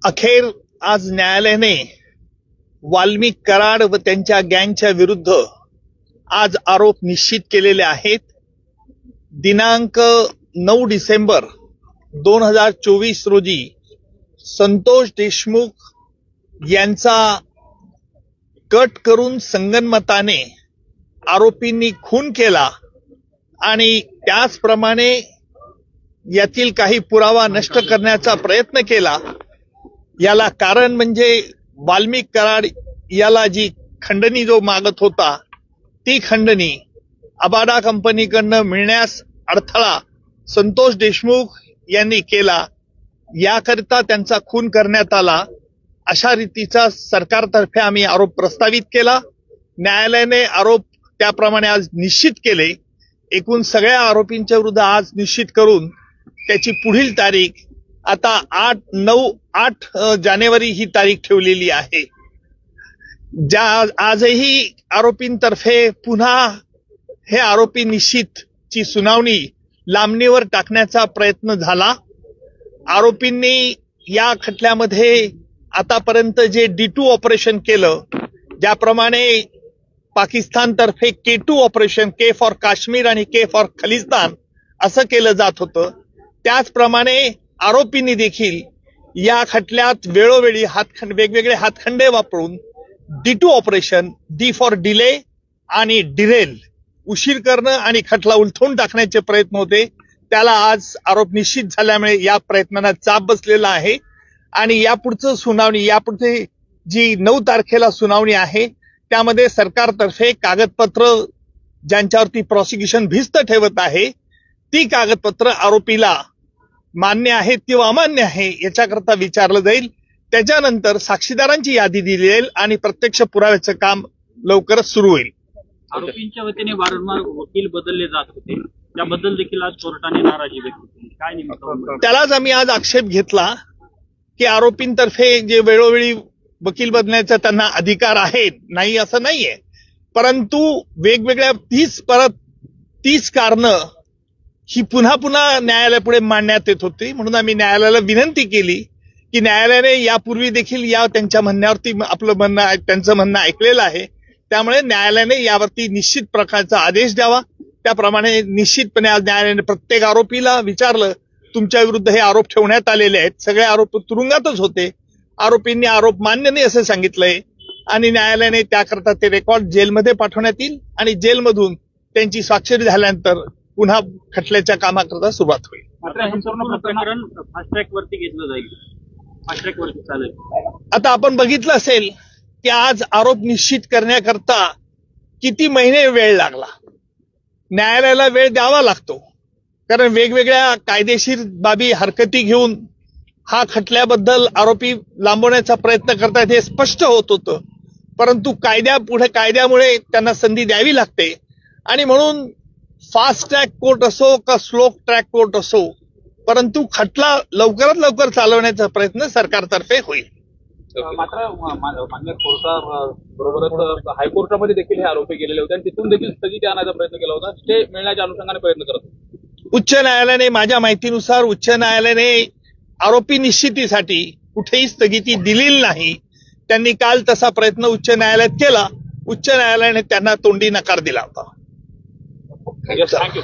अखेर आज न्यायालयाने वाल्मिक कराड व त्यांच्या गँगच्या विरुद्ध आज आरोप निश्चित केलेले आहेत. दिनांक 9 डिसेंबर 2024 रोजी संतोष देशमुख यांचा कट करून संगनमताने आरोपींनी खून केला आणि त्याचप्रमाणे यातील काही पुरावा नष्ट करण्याचा प्रयत्न केला. याला कारण म्हणजे वाल्मिक कराड याला जी खंडणी जो मागत होता ती खंडणी अबाडा कंपनीकडनं मिळण्यास अडथळा संतोष देशमुख यांनी केला. याकरिता त्यांचा खून करण्यात आला अशा रीतीचा सरकारतर्फे आम्ही आरोप प्रस्तावित केला. न्यायालयाने आरोप त्याप्रमाणे आज निश्चित केले. एकूण सगळ्या आरोपींच्या विरुद्ध आज निश्चित करून त्याची पुढील तारीख आता 8 जानेवारी ही तारीख ठेवलेली आहे. आजही आरोपींतर्फे पुन्हा हे आरोपी निश्चितची सुनावणी लांबणीवर टाकण्याचा प्रयत्न झाला. आरोपींनी या खटल्यामध्ये आतापर्यंत जे D2 ऑपरेशन केलं, ज्याप्रमाणे पाकिस्तानतर्फे K2 operation, K for Kashmir आणि K फॉर खलिस्तान असं केलं जात होतं, त्याचप्रमाणे आरोपींनी देखील या खटल्यात वेळोवेळी वेगवेगळे हातखंडे वापरून D2 operation, D for delay आणि डिरेल, उशीर करणं आणि खटला उलथवून टाकण्याचे प्रयत्न होते. त्याला आज आरोप निश्चित झाल्यामुळे या प्रयत्नांना चाप बसलेला आहे आणि यापुढचं सुनावणी, यापुढे जी 9 तारखेला सुनावणी आहे त्यामध्ये सरकारतर्फे कागदपत्र ज्यांच्यावरती प्रॉसिक्युशन भिस्त ठेवत आहे ती कागदपत्र आरोपीला मान्य आहेत किंवा अमान्य आहे याच्याकरता विचारलं जाईल. त्याच्यानंतर साक्षीदारांची यादी दिली जाईल आणि प्रत्यक्ष पुराव्याचं काम लवकरच सुरू होईल. आरोपींच्या वतीने वारंवार वकील बदलले जात होते, त्याबद्दल देखील आज कोर्टाने नाराजी व्यक्त केली. काय नेमकं त्यालाच आम्ही आज आक्षेप घेतला की आरोपींतर्फे जे वेळोवेळी वकील बदलण्याचा त्यांना अधिकार आहे, नाही असं नाहीये, परंतु वेगवेगळ्या 30 कारणं ही पुन्हा पुन्हा न्यायालयापुढे मांडण्यात येत होती. म्हणून आम्ही न्यायालयाला विनंती केली की न्यायालयाने यापूर्वी देखील या त्यांच्या म्हणण्यावरती त्यांचं म्हणणं ऐकलेलं आहे, त्यामुळे न्यायालयाने यावरती निश्चित प्रकारचा आदेश द्यावा. त्याप्रमाणे निश्चितपणे आज न्यायालयाने प्रत्येक आरोपीला विचारलं, तुमच्या विरुद्ध हे आरोप ठेवण्यात आलेले आहेत, सगळे आरोप तुरुंगातच होते, आरोपींनी आरोप मान्य नाही असं सांगितलंय आणि न्यायालयाने त्याकरता ते रेकॉर्ड जेलमध्ये पाठवण्यात येईल आणि जेलमधून त्यांची स्वाक्षरी झाल्यानंतर पुन्हा खटल्याच्या कामाकरता सुरुवात होईल. मात्र हे संपूर्ण प्रकरण फास्ट ट्रॅक वरती घेतलं जाईल, फास्ट ट्रॅक वरती चालेल. आता आपण बघितलं असेल की आज आरोप निश्चित करण्याकरता किती महिने वेळ लागला. न्यायालयाला वेळ द्यावा लागतो कारण वेगवेगळ्या कायदेशीर बाबी हरकती घेऊन हा खटल्याबद्दल आरोपी लांबवण्याचा प्रयत्न करतात हे स्पष्ट होत होतं, परंतु कायद्यामुळे त्यांना संधी द्यावी लागते आणि म्हणून फास्ट ट्रॅक कोर्ट असो का स्लो ट्रॅक कोर्ट असो, परंतु खटला लवकरात लवकर चालवण्याचा प्रयत्न सरकारतर्फे होईल. मात्र मान्य कोर्टाबरोबरच हायकोर्टामध्ये देखील हे आरोपी गेलेले होते आणि तिथून देखील स्थगिती आणायचा प्रयत्न केला होता, स्टे मिळण्याच्या अनुषंगाने प्रयत्न करत होते. उच्च न्यायालयाने, माझ्या माहितीनुसार उच्च न्यायालयाने आरोपी निश्चितीसाठी कुठेही स्थगिती दिलेली नाही. त्यांनी काल तसा प्रयत्न उच्च न्यायालयात केला, उच्च न्यायालयाने त्यांना तोंडी नकार दिला होता. थँक्यू.